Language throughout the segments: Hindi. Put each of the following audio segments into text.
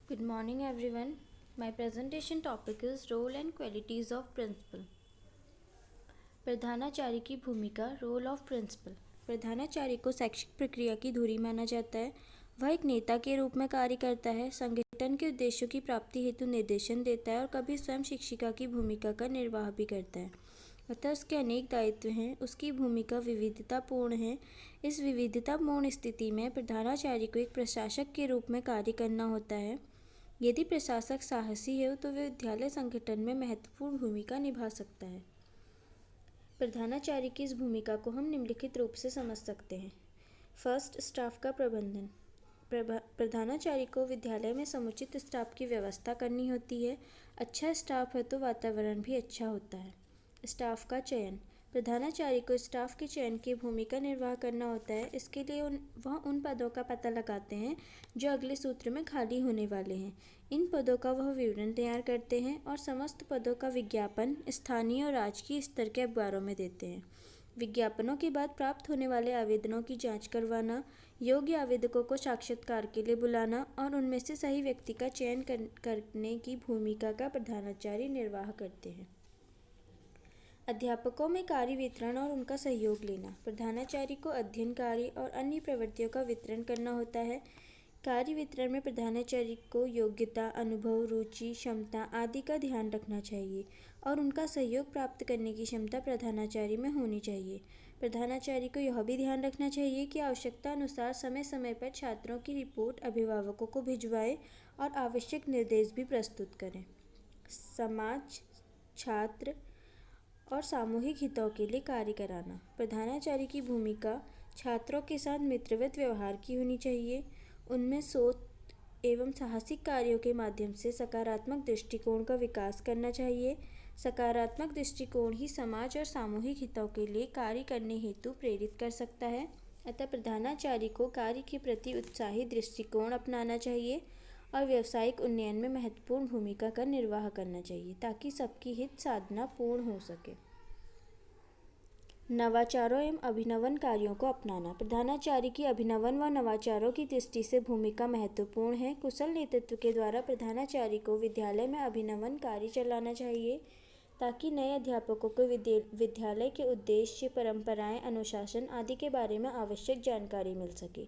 Good morning, everyone. My presentation topic is Role and Qualities of Principal. प्रधानाचार्य की भूमिका, रोल ऑफ प्रिंसिपल। प्रधानाचार्य को शैक्षिक प्रक्रिया की धुरी माना जाता है। वह एक नेता के रूप में कार्य करता है, संगठन के उद्देश्यों की प्राप्ति हेतु निर्देशन देता है और कभी स्वयं शिक्षिका की भूमिका का निर्वाह भी करता है। अतः उसके अनेक दायित्व हैं। उसकी भूमिका विविधतापूर्ण है। इस विविधतापूर्ण स्थिति में प्रधानाचार्य को एक प्रशासक के रूप में कार्य करना होता है। यदि प्रशासक साहसी है तो वह विद्यालय संगठन में महत्वपूर्ण भूमिका निभा सकता है। प्रधानाचार्य की इस भूमिका को हम निम्नलिखित रूप से समझ सकते हैं। फर्स्ट, स्टाफ का प्रबंधन। प्रधानाचार्य को विद्यालय में समुचित स्टाफ की व्यवस्था करनी होती है। अच्छा स्टाफ है तो वातावरण भी अच्छा होता है। स्टाफ का चयन। प्रधानाचार्य को स्टाफ के चयन की भूमिका निर्वाह करना होता है। इसके लिए वह उन पदों का पता लगाते हैं जो अगले सूत्र में खाली होने वाले हैं। इन पदों का वह विवरण तैयार करते हैं और समस्त पदों का विज्ञापन स्थानीय और राजकीय स्तर के अखबारों में देते हैं। विज्ञापनों के बाद प्राप्त होने वाले आवेदनों की जांच करवाना, योग्य आवेदकों को साक्षात्कार के लिए बुलाना और उनमें से सही व्यक्ति का चयन करने की भूमिका का प्रधानाचार्य निर्वाह करते हैं। अध्यापकों में कार्य वितरण और उनका सहयोग लेना। प्रधानाचार्य को अध्ययन कार्य और अन्य प्रवृत्तियों का वितरण करना होता है। कार्य वितरण में प्रधानाचार्य को योग्यता, अनुभव, रुचि, क्षमता आदि का ध्यान रखना चाहिए और उनका सहयोग प्राप्त करने की क्षमता प्रधानाचार्य में होनी चाहिए। प्रधानाचार्य को यह भी ध्यान रखना चाहिए कि आवश्यकता अनुसार समय समय पर छात्रों की रिपोर्ट अभिभावकों को भिजवाएं और आवश्यक निर्देश भी प्रस्तुत करें। समाज, छात्र और सामूहिक हितों के लिए कार्य कराना। प्रधानाचार्य की भूमिका छात्रों के साथ मित्रवत व्यवहार की होनी चाहिए। उनमें सोच एवं साहसिक कार्यों के माध्यम से सकारात्मक दृष्टिकोण का विकास करना चाहिए। सकारात्मक दृष्टिकोण ही समाज और सामूहिक हितों के लिए कार्य करने हेतु प्रेरित कर सकता है। अतः प्रधानाचार्य को कार्य के प्रति उत्साही दृष्टिकोण अपनाना चाहिए और व्यावसायिक उन्नयन में महत्वपूर्ण भूमिका का निर्वाह करना चाहिए ताकि सबकी हित साधना पूर्ण हो सके। नवाचारों एवं अभिनवन कार्यों को अपनाना। प्रधानाचार्य की अभिनवन व नवाचारों की दृष्टि से भूमिका महत्वपूर्ण है। कुशल नेतृत्व के द्वारा प्रधानाचार्य को विद्यालय में अभिनवन कार्य चलाना चाहिए ताकि नए अध्यापकों को विद्यालय के उद्देश्य, परंपराएं, अनुशासन आदि के बारे में आवश्यक जानकारी मिल सके।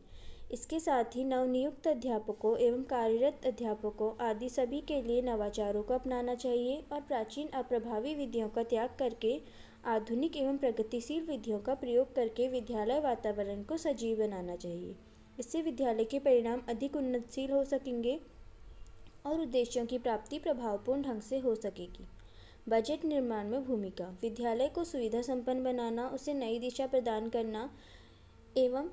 इसके साथ ही नवनियुक्त अध्यापकों एवं कार्यरत अध्यापकों आदि सभी के लिए नवाचारों को अपनाना चाहिए और प्राचीन अप्रभावी विधियों का त्याग करके आधुनिक एवं प्रगतिशील विधियों का प्रयोग करके विद्यालय वातावरण को सजीव बनाना चाहिए। इससे विद्यालय के परिणाम अधिक उन्नतशील हो सकेंगे और उद्देश्यों की प्राप्ति प्रभावपूर्ण ढंग से हो सकेगी। बजट निर्माण में भूमिका। विद्यालय को सुविधा संपन्न बनाना, उसे नई दिशा प्रदान करना एवं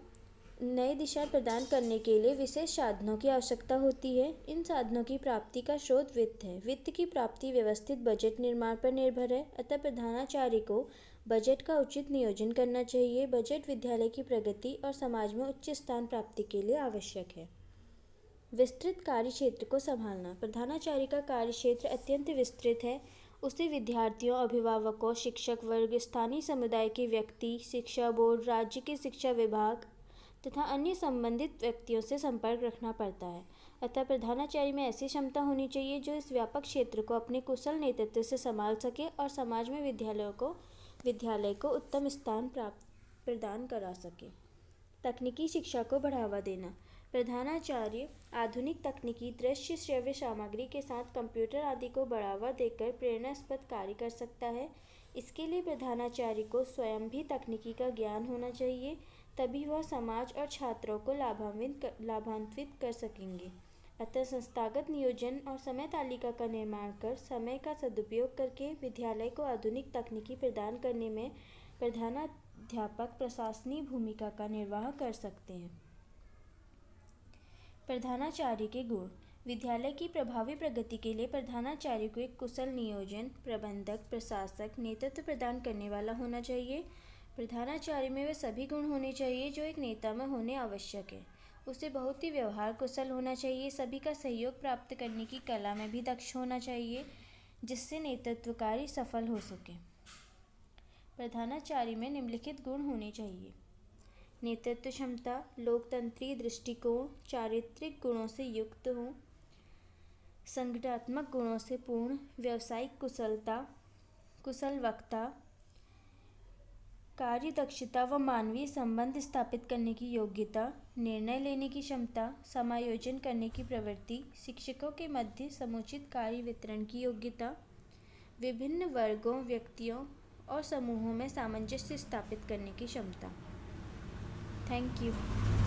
नई दिशा प्रदान करने के लिए विशेष साधनों की आवश्यकता होती है। इन साधनों की प्राप्ति का स्रोत वित्त है। वित्त की प्राप्ति व्यवस्थित बजट निर्माण पर निर्भर है। अतः प्रधानाचार्य को बजट का उचित नियोजन करना चाहिए। बजट विद्यालय की प्रगति और समाज में उच्च स्थान प्राप्ति के लिए आवश्यक है। विस्तृत कार्य क्षेत्र को संभालना। प्रधानाचार्य का कार्य क्षेत्र अत्यंत विस्तृत है। उसे विद्यार्थियों, अभिभावकों, शिक्षक वर्ग, स्थानीय समुदाय के व्यक्ति, शिक्षा बोर्ड, राज्य के शिक्षा विभाग तथा अन्य संबंधित व्यक्तियों से संपर्क रखना पड़ता है। अतः प्रधानाचार्य में ऐसी क्षमता होनी चाहिए जो इस व्यापक क्षेत्र को अपने कुशल नेतृत्व से संभाल सके और समाज में विद्यालय को उत्तम स्थान प्रदान करा सके। तकनीकी शिक्षा को बढ़ावा देना। प्रधानाचार्य आधुनिक तकनीकी दृश्य श्रव्य सामग्री के साथ कंप्यूटर आदि को बढ़ावा देकर प्रेरणास्पद कार्य कर सकता है। इसके लिए प्रधानाचार्य को स्वयं भी तकनीकी का ज्ञान होना चाहिए, तभी वह समाज और छात्रों को लाभान्वित कर सकेंगे। अतः संस्थागत नियोजन और समय तालिका का निर्माण कर समय का सदुपयोग करके विद्यालय को आधुनिक तकनीकी प्रदान करने में प्रधानाध्यापक प्रशासनिक भूमिका का निर्वाह कर सकते हैं। प्रधानाचार्य के गुण। विद्यालय की प्रभावी प्रगति के लिए प्रधानाचार्य को एक कुशल नियोजन, प्रबंधक, प्रशासक, नेतृत्व प्रदान करने वाला होना चाहिए। प्रधानाचार्य में वे सभी गुण होने चाहिए जो एक नेता में होने आवश्यक है। उसे बहुत ही व्यवहार कुशल होना चाहिए। सभी का सहयोग प्राप्त करने की कला में भी दक्ष होना चाहिए जिससे नेतृत्व कार्य सफल हो सके। प्रधानाचार्य में निम्नलिखित गुण होने चाहिए। नेतृत्व क्षमता, लोकतंत्री दृष्टिकोण, चारित्रिक गुणों से युक्त हो, संगठनात्मक गुणों से पूर्ण, व्यावसायिक कुशल वक्ता, कार्य दक्षता व मानवीय संबंध स्थापित करने की योग्यता, निर्णय लेने की क्षमता, समायोजन करने की प्रवृत्ति, शिक्षकों के मध्य समुचित कार्य वितरण की योग्यता, विभिन्न वर्गों, व्यक्तियों और समूहों में सामंजस्य स्थापित करने की क्षमता। Thank you.